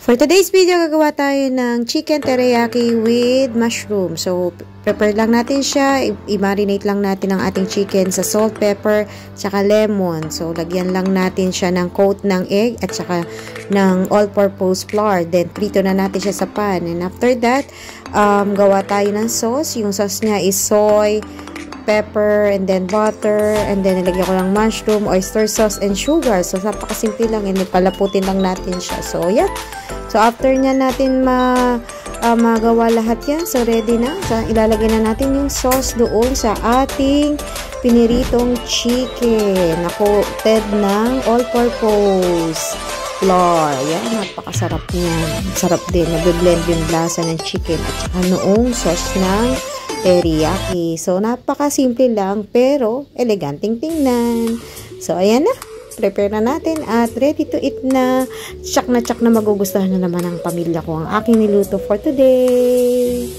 For today's video, gagawa tayo ng chicken teriyaki with mushroom. So, prepare lang natin siya. I-marinate lang natin ang ating chicken sa salt, pepper, tsaka lemon. So, lagyan lang natin siya ng coat ng egg at tsaka ng all-purpose flour. Then, prito na natin siya sa pan. And after that, gawa tayo ng sauce. Yung sauce niya is soy, pepper, and then butter, and then nilagyan ko ng mushroom, oyster sauce, and sugar. So, napakasimple lang. And palaputin lang natin siya. So, yeah. So, after niya natin magawa lahat yan, so ready na. So, ilalagay na natin yung sauce doon sa ating piniritong chicken na coated ng all-purpose flour. Yan, napakasarap niya. Sarap din. Nag-blend yung lasa ng chicken at saka noong sauce ng teriyaki. So, napakasimple lang pero eleganteng tingnan. So, ayan na. Prepare na natin at ready to eat na. Tsak na magugustuhan na naman ng pamilya ko ang aking niluto for today.